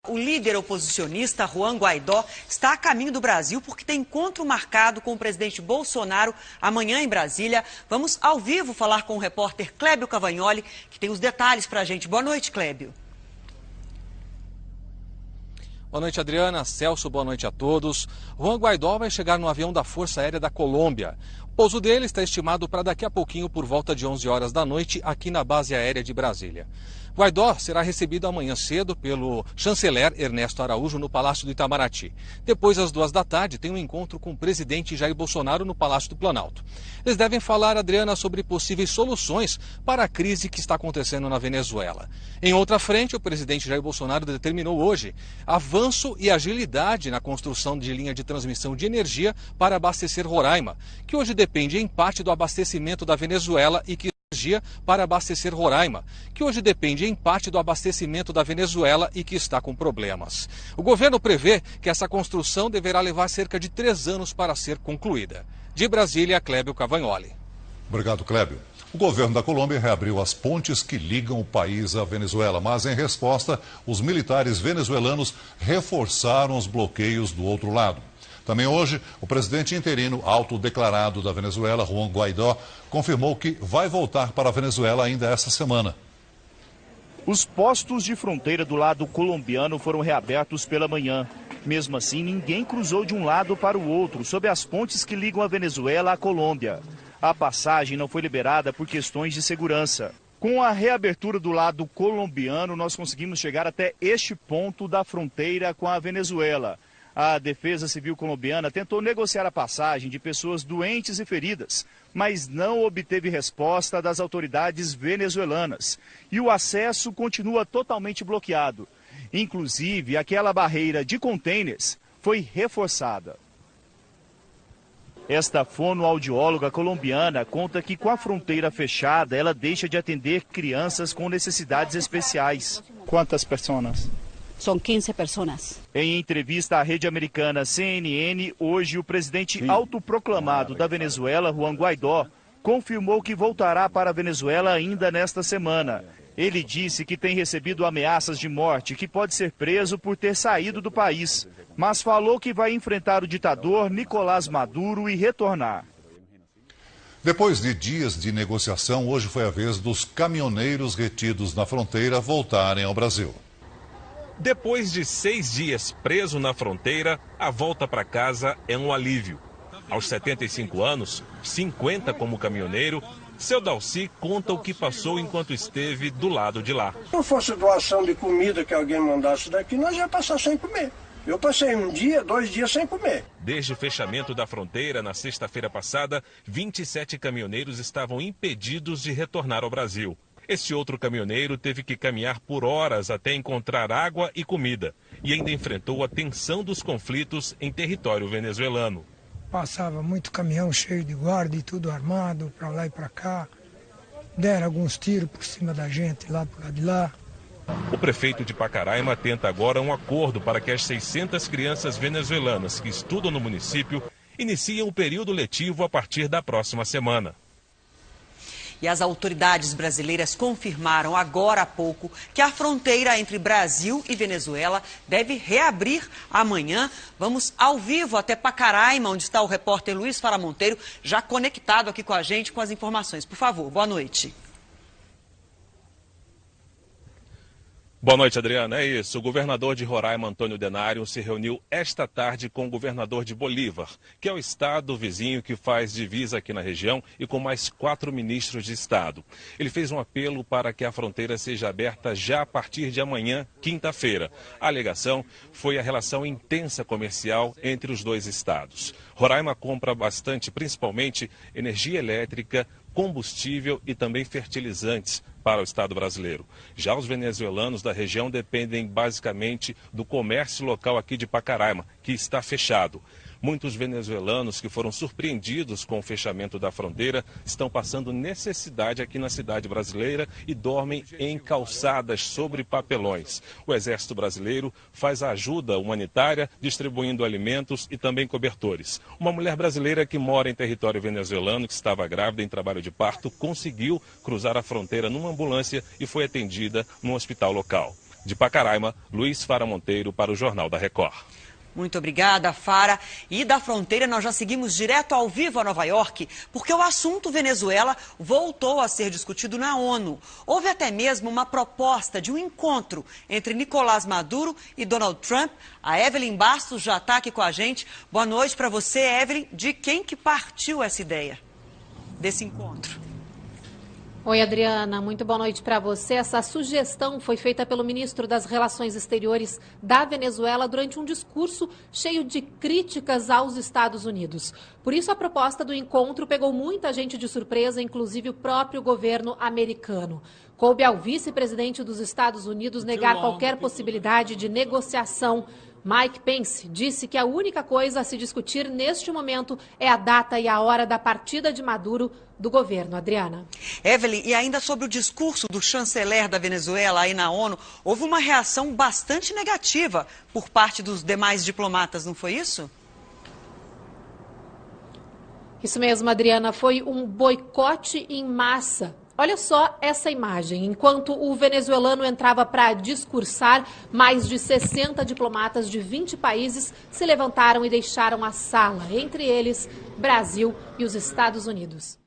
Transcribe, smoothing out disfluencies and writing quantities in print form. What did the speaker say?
O líder oposicionista Juan Guaidó está a caminho do Brasil porque tem encontro marcado com o presidente Bolsonaro amanhã em Brasília. Vamos ao vivo falar com o repórter Clébio Cavagnoli, que tem os detalhes para a gente. Boa noite, Clébio. Boa noite, Adriana. Celso, boa noite a todos. Juan Guaidó vai chegar no avião da Força Aérea da Colômbia. O pouso dele está estimado para daqui a pouquinho, por volta de 11 horas da noite, aqui na base aérea de Brasília. Guaidó será recebido amanhã cedo pelo chanceler Ernesto Araújo no Palácio do Itamaraty. Depois, às 2 da tarde, tem um encontro com o presidente Jair Bolsonaro no Palácio do Planalto. Eles devem falar, Adriana, sobre possíveis soluções para a crise que está acontecendo na Venezuela. Em outra frente, o presidente Jair Bolsonaro determinou hoje avanço e agilidade na construção de linha de transmissão de energia para abastecer Roraima, que hoje depende em parte do abastecimento da Venezuela e que para abastecer Roraima, que hoje depende em parte do abastecimento da Venezuela e que está com problemas. O governo prevê que essa construção deverá levar cerca de 3 anos para ser concluída. De Brasília, Clébio Cavagnoli. Obrigado, Clébio. O governo da Colômbia reabriu as pontes que ligam o país à Venezuela, mas em resposta, os militares venezuelanos reforçaram os bloqueios do outro lado. Também hoje, o presidente interino autodeclarado da Venezuela, Juan Guaidó, confirmou que vai voltar para a Venezuela ainda esta semana. Os postos de fronteira do lado colombiano foram reabertos pela manhã. Mesmo assim, ninguém cruzou de um lado para o outro, sob as pontes que ligam a Venezuela à Colômbia. A passagem não foi liberada por questões de segurança. Com a reabertura do lado colombiano, nós conseguimos chegar até este ponto da fronteira com a Venezuela. A Defesa Civil colombiana tentou negociar a passagem de pessoas doentes e feridas, mas não obteve resposta das autoridades venezuelanas. E o acesso continua totalmente bloqueado. Inclusive, aquela barreira de contêineres foi reforçada. Esta fonoaudióloga colombiana conta que com a fronteira fechada, ela deixa de atender crianças com necessidades especiais. Quantas pessoas? São 15 pessoas. Em entrevista à rede americana CNN, hoje o presidente autoproclamado da Venezuela, Juan Guaidó, confirmou que voltará para a Venezuela ainda nesta semana. Ele disse que tem recebido ameaças de morte, que pode ser preso por ter saído do país, mas falou que vai enfrentar o ditador Nicolás Maduro e retornar. Depois de dias de negociação, hoje foi a vez dos caminhoneiros retidos na fronteira voltarem ao Brasil. Depois de 6 dias preso na fronteira, a volta para casa é um alívio. Aos 75 anos, 50 como caminhoneiro, seu Dalci conta o que passou enquanto esteve do lado de lá. Se não fosse doação de comida que alguém mandasse daqui, nós ia passar sem comer. Eu passei 1 dia, 2 dias sem comer. Desde o fechamento da fronteira, na sexta-feira passada, 27 caminhoneiros estavam impedidos de retornar ao Brasil. Este outro caminhoneiro teve que caminhar por horas até encontrar água e comida e ainda enfrentou a tensão dos conflitos em território venezuelano. Passava muito caminhão cheio de guarda e tudo armado, para lá e para cá. Deram alguns tiros por cima da gente, lá por lá de lá. O prefeito de Pacaraima tenta agora um acordo para que as 600 crianças venezuelanas que estudam no município iniciem o período letivo a partir da próxima semana. E as autoridades brasileiras confirmaram agora há pouco que a fronteira entre Brasil e Venezuela deve reabrir amanhã. Vamos ao vivo até Pacaraima, onde está o repórter Luiz Fara Monteiro, já conectado aqui com a gente com as informações. Por favor, boa noite. Boa noite, Adriana. É isso. O governador de Roraima, Antônio Denário, se reuniu esta tarde com o governador de Bolívar, que é o estado vizinho que faz divisa aqui na região, e com mais 4 ministros de estado. Ele fez um apelo para que a fronteira seja aberta já a partir de amanhã, quinta-feira. A alegação foi a relação intensa comercial entre os dois estados. Roraima compra bastante, principalmente energia elétrica, combustível e também fertilizantes para o Estado brasileiro. Já os venezuelanos da região dependem basicamente do comércio local aqui de Pacaraima, que está fechado. Muitos venezuelanos que foram surpreendidos com o fechamento da fronteira estão passando necessidade aqui na cidade brasileira e dormem em calçadas sobre papelões. O Exército Brasileiro faz a ajuda humanitária, distribuindo alimentos e também cobertores. Uma mulher brasileira que mora em território venezuelano, que estava grávida em trabalho de parto, conseguiu cruzar a fronteira numa ambulância e foi atendida num hospital local. De Pacaraima, Luiz Fara Monteiro para o Jornal da Record. Muito obrigada, Fara. E da fronteira nós já seguimos direto ao vivo a Nova York, porque o assunto Venezuela voltou a ser discutido na ONU. Houve até mesmo uma proposta de um encontro entre Nicolás Maduro e Donald Trump. A Evelyn Bastos já está aqui com a gente. Boa noite para você, Evelyn. De quem que partiu essa ideia desse encontro? Oi, Adriana, muito boa noite para você. Essa sugestão foi feita pelo ministro das Relações Exteriores da Venezuela durante um discurso cheio de críticas aos Estados Unidos. Por isso, a proposta do encontro pegou muita gente de surpresa, inclusive o próprio governo americano. Coube ao vice-presidente dos Estados Unidos negar qualquer possibilidade de negociação. Mike Pence disse que a única coisa a se discutir neste momento é a data e a hora da partida de Maduro do governo. Adriana. Evelyn, e ainda sobre o discurso do chanceler da Venezuela aí na ONU, houve uma reação bastante negativa por parte dos demais diplomatas, não foi isso? Isso mesmo, Adriana, foi um boicote em massa. Olha só essa imagem. Enquanto o venezuelano entrava para discursar, mais de 60 diplomatas de 20 países se levantaram e deixaram a sala, entre eles Brasil e os Estados Unidos.